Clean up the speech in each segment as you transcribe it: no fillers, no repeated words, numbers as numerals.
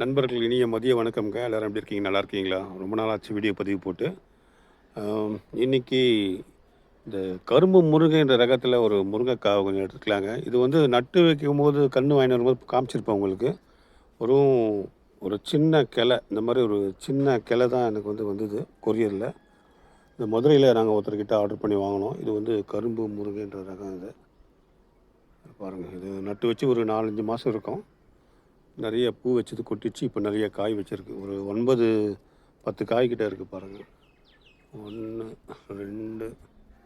நண்பர்கள் இனிய மதிய வணக்கம்ங்க. எல்லோரும் எப்படி இருக்கீங்க? நல்லா இருக்கீங்களா? ரொம்ப நாளாச்சு வீடியோ பதிவு போட்டு. இன்னைக்கு இந்த கரும்பு முருங்கைன்ற ரகத்தில் ஒரு முருங்கைக்காய் கொஞ்சம் எடுத்துக்கலாங்க. இது வந்து நட்டு வைக்கும்போது கன்று வாங்கிட்டு வரும்போது காமிச்சிருப்பேன் உங்களுக்கு. ஒரு ஒரு சின்ன கிளை, இந்த மாதிரி ஒரு சின்ன கிளை தான் எனக்கு வந்தது கொரியரில். இந்த மதுரையில் நாங்கள் ஒருத்தர்கிட்ட ஆர்டர் பண்ணி வாங்கினோம். இது வந்து கரும்பு முருங்கைன்ற ரகம் இது. பாருங்கள், இது நட்டு வச்சு ஒரு 4-5 மாதம் இருக்கும். நிறைய பூ வச்சது கொட்டிச்சு. இப்போ நிறைய காய் வச்சுருக்கு. ஒரு 9-10 காய்கிட்ட இருக்குது பாருங்கள். 1 2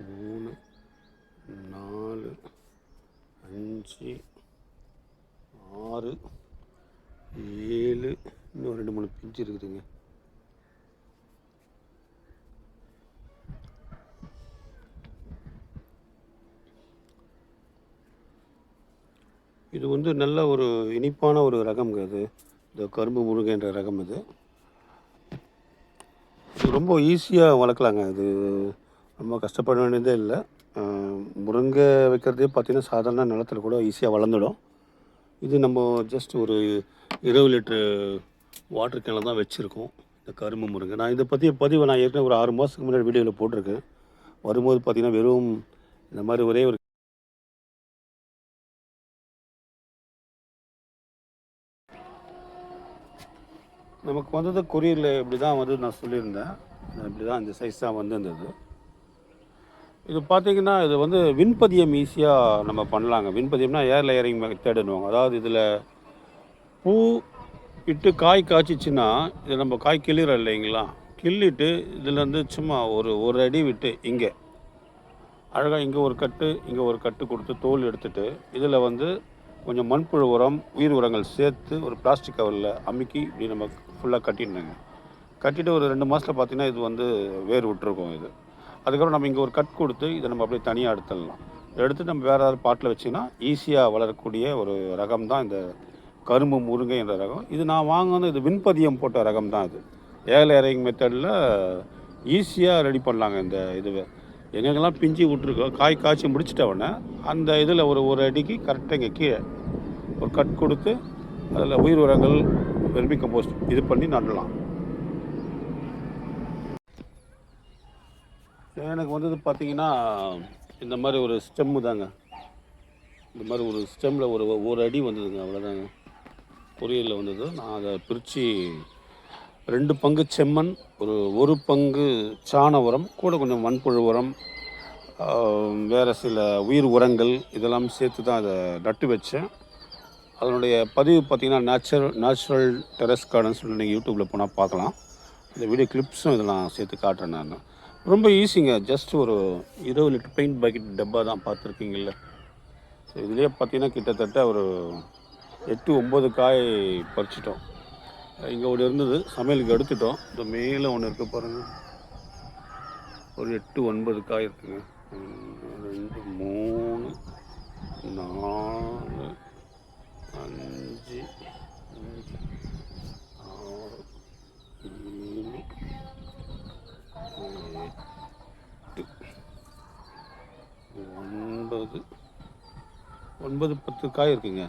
3 4 5 6 7 இன்னும் 2-3 பிஞ்சு இருக்குதுங்க. இது வந்து நல்ல ஒரு இனிப்பான ஒரு ரகம்ங்க. இது இந்த கரும்பு முருங்கைன்ற ரகம். இது ரொம்ப ஈஸியாக வளர்க்கலாங்க. இது ரொம்ப கஷ்டப்பட வேண்டியதே இல்லை. முருங்கை வைக்கிறதே பார்த்திங்கன்னா சாதாரண நிலத்தில் கூட ஈஸியாக வளர்ந்துடும். இது நம்ம ஜஸ்ட் ஒரு 20 லிட்ரு வாட்டர் கேனில் தான் வச்சுருக்கோம் இந்த கரும்பு முருங்கை. நான் இதை பற்றி பதிவை நான் ஏற்கனவே ஒரு 6 மாதத்துக்கு முன்னாடி வீடியோவில் போட்டிருக்கேன். வரும்போது பார்த்திங்கன்னா வெறும் இந்த மாதிரி ஒரே ஒரு நமக்கு வந்தது கொரியரில் இப்படி தான் வந்து நான் சொல்லியிருந்தேன். இப்படி தான் இந்த சைஸ் தான் வந்திருந்தது. இது பார்த்திங்கன்னா இது வந்து விண்பதியம் ஈஸியாக நம்ம பண்ணலாங்க. விண்பதியம்னா ஏர் லேயரிங் மெத்தடுன்னுவாங்க. அதாவது இதில் பூ இட்டு காய் காய்ச்சிச்சின்னா இதை நம்ம காய் கிள்ளிறோம் இல்லைங்களா, கிள்ளிட்டு இதில் வந்து சும்மா ஒரு அடி விட்டு இங்கே அழகாக இங்கே ஒரு கட்டு இங்கே ஒரு கட்டு கொடுத்து தோல் எடுத்துகிட்டு இதில் வந்து கொஞ்சம் மண்புழு உரம், உயிர் உரங்கள் சேர்த்து ஒரு பிளாஸ்டிக் கவரில் அமுக்கி இப்படி நம்ம ஃபுல்லாக கட்டிடணுங்க. கட்டிட்டு ஒரு 2 மாதத்தில் பார்த்திங்கன்னா இது வந்து வேர் விட்டுருக்கோம். இது அதுக்கப்புறம் நம்ம இங்கே ஒரு கட் கொடுத்து இதை நம்ம அப்படியே தனியாக எடுத்துடலாம். எடுத்து நம்ம வேறு ஏதாவது பாட்டில் வச்சிங்கன்னா ஈஸியாக வளரக்கூடிய ஒரு ரகம் தான் இந்த கரும்பு முருங்கை என்ற ரகம். இது நான் வாங்கினது இது விண்பதியம் போட்ட ரகம் தான். இது ஏர் லேயரிங் மெத்தடில் ஈஸியாக ரெடி பண்ணலாங்க. இந்த இதுவை எங்கெங்கெல்லாம் பிஞ்சு விட்ருக்கோம் காய் காய்ச்சி முடிச்சிட்ட உடனே அந்த இதில் ஒரு அடிக்கு கரெக்டாக இங்கே கீழே ஒரு கட் கொடுத்து அதில் உயிர் உரங்கள், வெர்மி கம்போஸ்ட் இது பண்ணி நடலாம். எனக்கு வந்தது பார்த்திங்கன்னா இந்த மாதிரி ஒரு ஸ்டெம்மு தாங்க. இந்த மாதிரி ஒரு ஸ்டெம்மில் ஒரு அடி வந்ததுங்க, அவ்வளோதாங்க. பொரியலில் வந்தது. நான் அதை பிரித்து 2 பங்கு செம்மண், ஒரு பங்கு சாண உரம், கூட கொஞ்சம் மண்புழு உரம், வேறு சில உயிர் உரங்கள் இதெல்லாம் சேர்த்து தான் அதை நட்டு வச்சேன். அதனுடைய பதிவு பார்த்திங்கன்னா நேச்சுரல் டெரஸ் கார்டன் சொல்லி நீங்கள் யூடியூப்பில் போனால் பார்க்கலாம். இந்த வீடியோ கிளிப்ஸும் இதெல்லாம் சேர்த்து காட்டுறேன் நான். ரொம்ப ஈஸிங்க. ஜஸ்ட் ஒரு 20 லிட்டர் பெயிண்ட் பக்கெட் டப்பா தான் பார்த்துருக்கீங்கள்ல. ஸோ இதுலேயே பார்த்திங்கன்னா கிட்டத்தட்ட ஒரு 8-9 காய் பறிச்சிட்டோம். இங்கே ஒன்று இருந்தது, சமையலுக்கு எடுத்துட்டோம். இந்த மேலே ஒன்று இருக்க பாருங்கள், ஒரு 8-9 காய் இருக்குங்க. 2 3 4 5 6 7 8 9 10 காய் இருக்குங்க.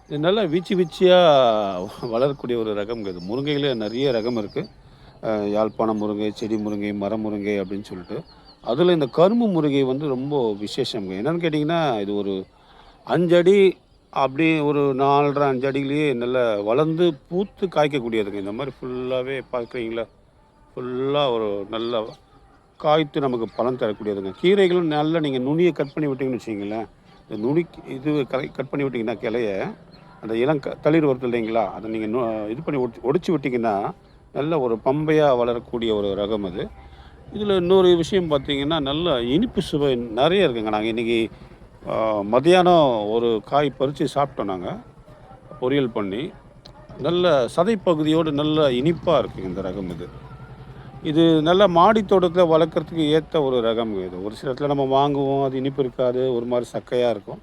இது நல்லா வீச்சியாக வளரக்கூடிய ஒரு ரகம்ங்க. இது முருங்கைகளே நிறைய ரகம் இருக்குது. யாழ்ப்பாண முருங்கை, செடி முருங்கை, மர முருங்கை அப்படின்னு சொல்லிட்டு. அதில் இந்த கரும்பு முருங்கை வந்து ரொம்ப விசேஷங்க. என்னென்னு கேட்டிங்கன்னா இது ஒரு 5 அடி அப்படி ஒரு 4.5 அடியிலேயே நல்லா வளர்ந்து பூத்து காய்க்கக்கூடியதுங்க. இந்த மாதிரி ஃபுல்லாகவே பார்க்குறீங்களா, ஃபுல்லாக ஒரு நல்ல காய்த்து நமக்கு பலன் தரக்கூடியதுங்க. கீரைகளும் நல்லா நீங்கள் நுனியை கட் பண்ணி விட்டிங்கன்னு வச்சிங்களேன், இந்த நுனி இது கட் பண்ணி விட்டிங்கன்னா கிளைய அந்த தளிர் வருது இல்லைங்களா, அதை நீங்கள் இது பண்ணி ஒடிச்சு விட்டிங்கன்னா நல்ல ஒரு பம்பையாக வளரக்கூடிய ஒரு ரகம் அது. இதில் இன்னொரு விஷயம் பார்த்திங்கன்னா நல்ல இனிப்பு சுவை நிறைய இருக்குங்க. நாங்கள் இன்றைக்கி மதியானம் ஒரு காய் பறித்து சாப்பிட்டோம் நாங்கள், பொரியல் பண்ணி. நல்ல சதைப்பகுதியோடு நல்ல இனிப்பாக இருக்குங்க இந்த ரகம். இது நல்ல மாடி தோட்டத்தில் வளர்க்குறதுக்கு ஏற்ற ஒரு ரகம் இது. ஒரு சில இடத்துல நம்ம வாங்குவோம், அது இனிப்பு இருக்காது, ஒரு மாதிரி சக்கையாக இருக்கும்.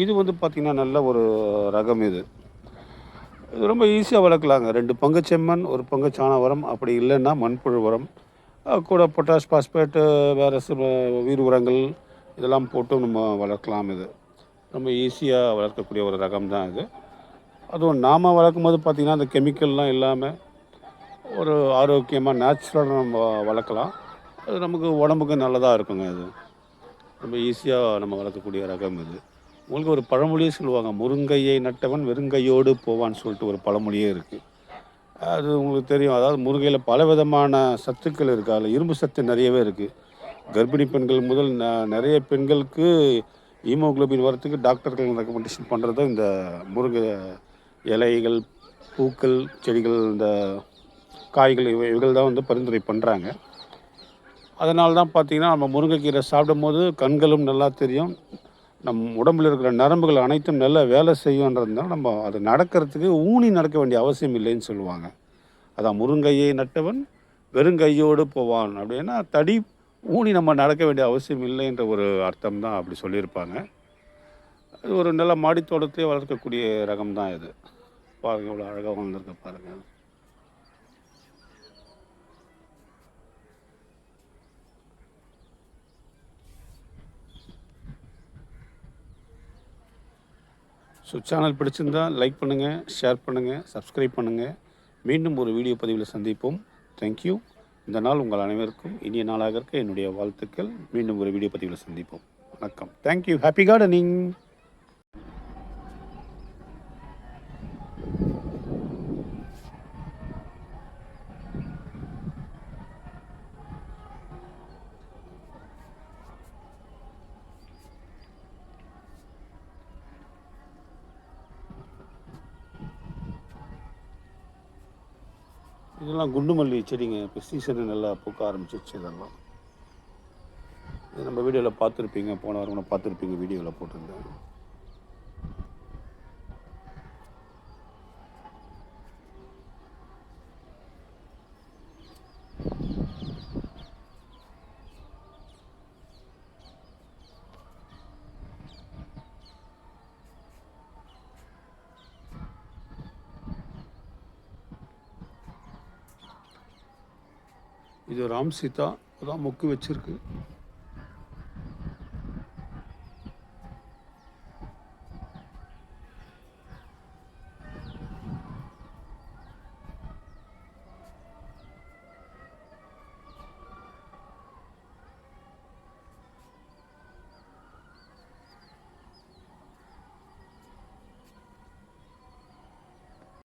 இது வந்து பார்த்திங்கன்னா நல்ல ஒரு ரகம். இது ரொம்ப ஈஸியாக வளர்க்கலாங்க. 2 பங்கு செம்மண், 1 பங்கு சாண உரம், அப்படி இல்லைன்னா மண்புழு உரம், கூட பொட்டாஷ், பாஸ்பேட்டு, வேறு சில உயிர் உரங்கள் இதெல்லாம் போட்டு நம்ம வளர்க்கலாம். இது ரொம்ப ஈஸியாக வளர்க்கக்கூடிய ஒரு ரகம் தான் இது. அதுவும் நாம் வளர்க்கும்போது பார்த்திங்கன்னா அந்த கெமிக்கல்லாம் இல்லாமல் ஒரு ஆரோக்கியமாக நேச்சுரலாக நம்ம வளர்க்கலாம். அது நமக்கு உடம்புக்கு நல்லதாக இருக்குங்க அது. ரொம்ப ஈஸியாக நம்ம வளர்க்கக்கூடிய ரகம் இது. உங்களுக்கு ஒரு பழமொழியே சொல்லுவாங்க, "முருங்கையை நட்டவன் வெறுங்கையோடு போவான்னு" சொல்லிட்டு ஒரு பழமொழியே இருக்குது. அது உங்களுக்கு தெரியும். அதாவது முருங்கையில பலவிதமான சத்துக்கள் இருக்குது. அதில் இரும்பு சத்து நிறையவே இருக்குது. கர்ப்பிணி பெண்கள் முதல் நிறைய பெண்களுக்கு ஹீமோகுளோபின் வரத்துக்கு டாக்டர்கள் ரெக்கமெண்டேஷன் பண்ணுறது இந்த முருங்கை இலைகள், பூக்கள், செடிகள், இந்த காய்கள் இவைகள் தான் வந்து பரிந்துரை பண்ணுறாங்க. அதனால தான் பார்த்திங்கன்னா, நம்ம முருங்கைக்கீரை சாப்பிடும்போது கண்களும் நல்லா தெரியும். நம் உடம்பில் இருக்கிற நரம்புகள் அனைத்தும் நல்லா வேலை செய்யுன்றதுனால நம்ம அது நடக்கிறதுக்கு ஊனி நடக்க வேண்டிய அவசியம் இல்லைன்னு சொல்லுவாங்க. அதான் முருங்கையை நட்டவன் வெறுங்கையோடு போவான் அப்படின்னா, தடி ஊனி நம்ம நடக்க வேண்டிய அவசியம் இல்லைன்ற ஒரு அர்த்தம் தான் அப்படி சொல்லியிருப்பாங்க. அது ஒரு நல்ல மாடி தோட்டத்திலே வளர்க்கக்கூடிய ரகம் தான் இது. பாருங்க எவ்வளோ அழகாக வளர்ந்துருக்கு பாருங்கள். ஸோ சேனல் பிடிச்சிருந்தா லைக் பண்ணுங்கள், ஷேர் பண்ணுங்கள், சப்ஸ்கிரைப் பண்ணுங்கள். மீண்டும் ஒரு வீடியோ பதிவில் சந்திப்போம். தேங்க்யூ. இந்த நாள் உங்கள் அனைவருக்கும் இனிய நாளாக இருக்க என்னுடைய வாழ்த்துக்கள். மீண்டும் ஒரு வீடியோ பதிவில் சந்திப்போம். வணக்கம். தேங்க்யூ. Happy gardening. இதெல்லாம் குண்டு மல்லி செடிங்க. இப்போ சீசனு நல்லா பூக்க ஆரம்பிச்சிருச்சு இதெல்லாம். இது நம்ம வீடியோவில் பார்த்துருப்பீங்க, போன வாரம் கூட பார்த்துருப்பீங்க, வீடியோவில் போட்டிருந்தேன். இது ராம் சீதா, அதான் மொக்கு வச்சுருக்கு.